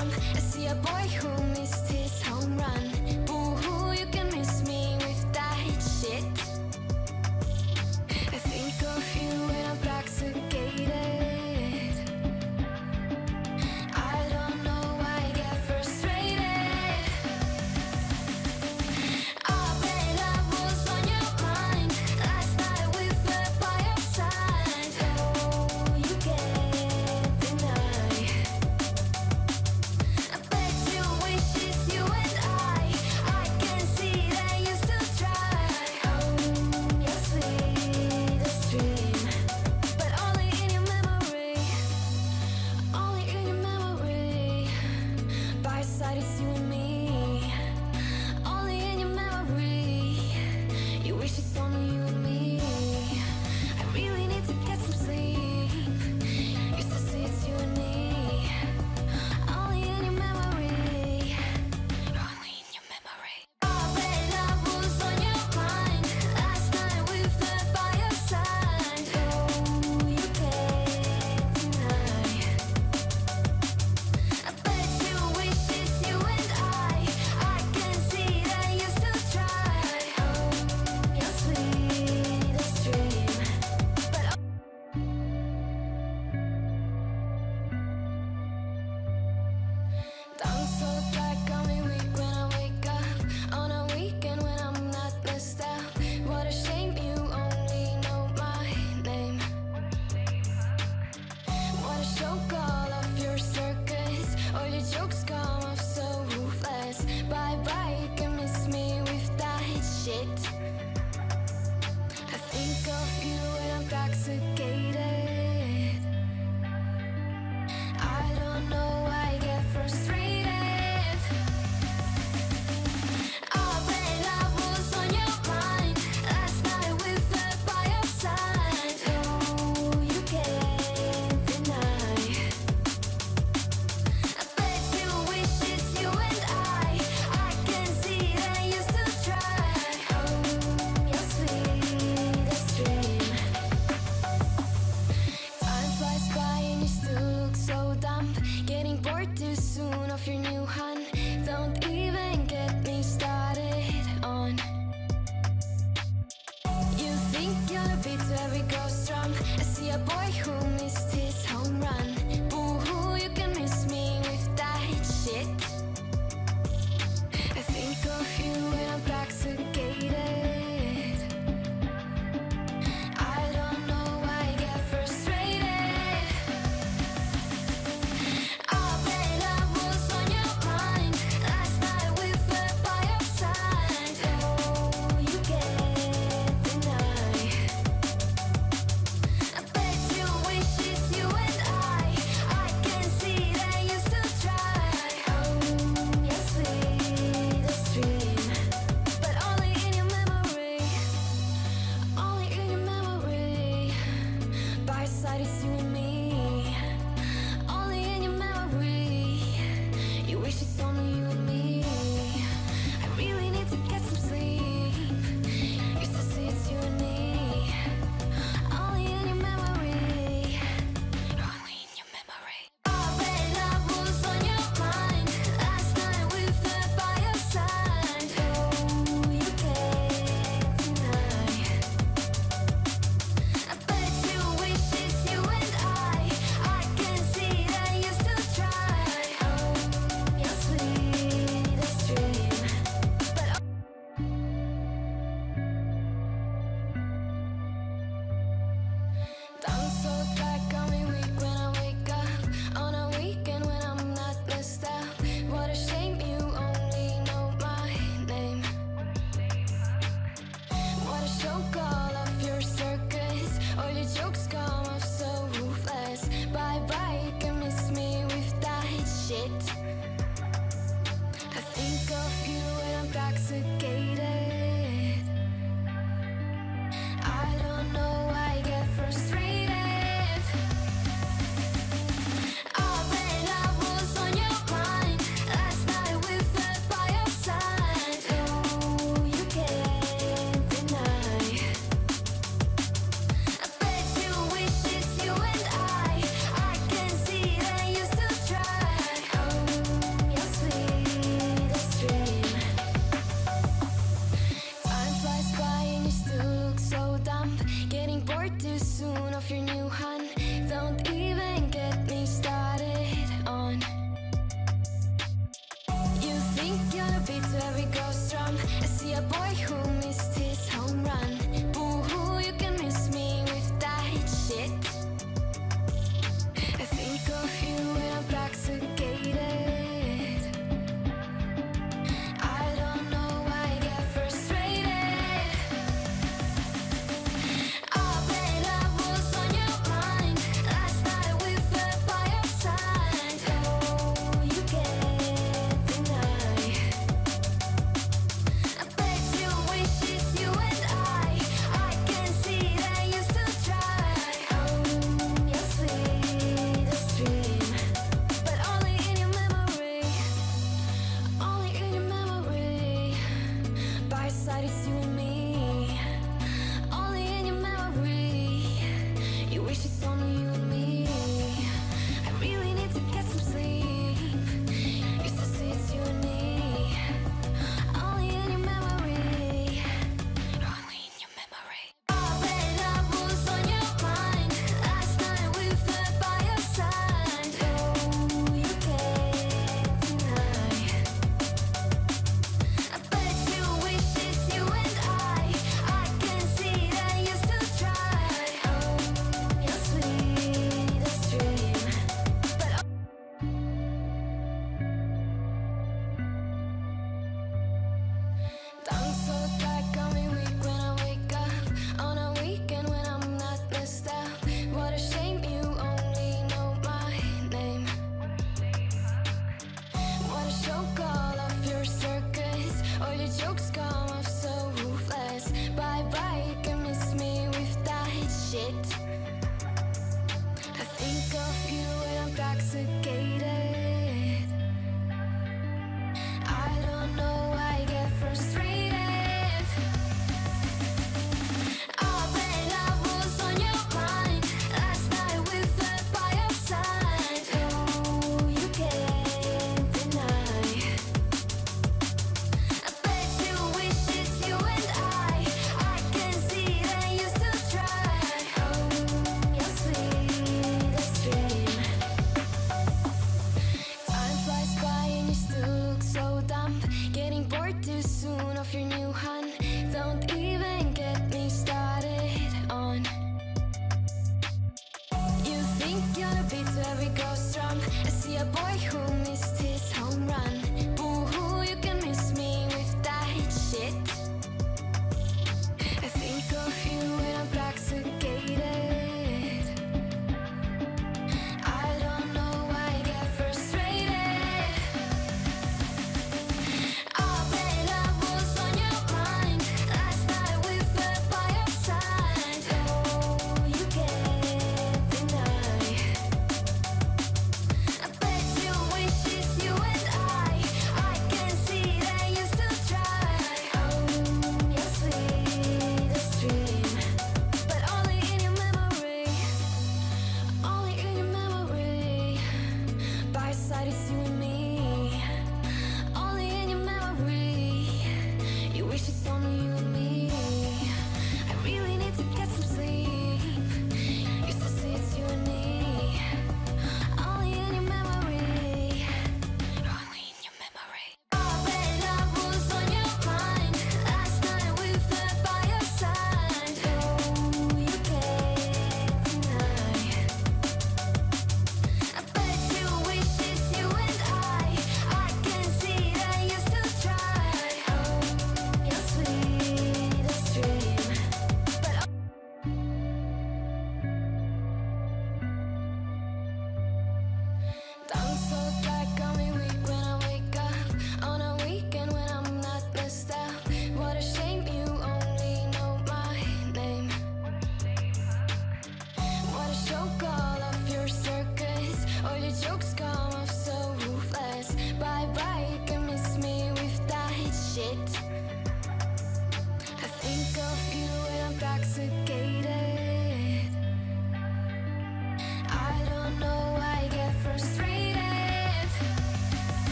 drum. I see a boy who missed his home run. Boo-hoo, you can miss me with that shit. I think of you when I'm intoxicated. I don't know why I get frustrated. I bet I was on your mind last night we fell by your side. Oh, you can't deny. I bet you wish it's you and I can see that you still try. Oh, your sweetest dream, but only in your memory. Only in your memory. By your side it's you and me. Only in your memory. You wish it's only you and me. I really need to get some sleep. Used to say it's you and me. Only in your memory. Only in your memory. I bet I was on your mind last night we fell by your side. Oh, you can't deny. I bet you wish it's you and I can see that you still try. Oh, your sweetest dream, but don't so tight, call me weak when I wake up on a weekend when I'm not messed up. What a shame you only know my name. What a show call off your circus. All your jokes come off so ruthless. Bye bye, you can miss me with that shit. I think of you when I'm intoxicated. I don't know why I get frustrated. I bet I was on your mind last night we fell by your side. Oh, you can't deny. I bet you wish it's you and I can see that you still try. Oh, your sweetest dream. Time flies by and you still look so dumb. Getting bored too soon of your new hun. Don't even get me started on. You think you're a beat to every girl's drum. I see a boy who missed his home run. Boo-hoo, you can miss me with that shit. I think of you when I'm intoxicated. I don't know why I get frustrated. I bet I was on your mind last night we fell by your side. Oh, you can't deny. I bet you wish it's you and I can see that you still try. Oh, your sweetest dream, but only in your memory. Only in your memory. By your side it's you and me. Only in your memory. You wish it's only you and me. I really need to get some sleep. Used to say it's you and me. Only in your memory. Only in your memory. I bet I was on your mind last night we fell by your side. Oh, you can't deny. I bet you wish it's you and I can see that you still try. Oh, your sweetest dream, but don't so tight, call me weak when I wake up on a weekend when I'm not messed up. What a shame you only know my name. What a show call off your circus. All your jokes come off so ruthless. Bye bye, you can miss me with that shit. I think of you when I'm intoxicated. I don't know why I get frustrated. I bet I was on your mind last night we fell by your side. Oh, you can't deny. I bet you wish it's you and I can see that you still try. Oh, the boy who missed his home run. Boo-hoo, you can miss me with that shit. I think of you when I'm intoxicated. I don't know why I get frustrated. I bet love was on your mind last night we fell by your side. Oh, you can't deny. I bet you wish it's you and I can see that you still try. Your sweetest dream, but only in your memory. Only in your memory. By your side it's you and me. Only in your memory. You wish it's only you and me. I really need to get some sleep. Used to say it's you and me. Only in your memory. Only in your memory. I bet love was on your mind last night we fell by your side. Oh, you can't deny. I bet you wish it's you and I can see that you still try. Your sweetest dream, but tongue so dry, got me weak when I wake up on a weekend when I'm not messed up. What a shame you only know my name. What a show called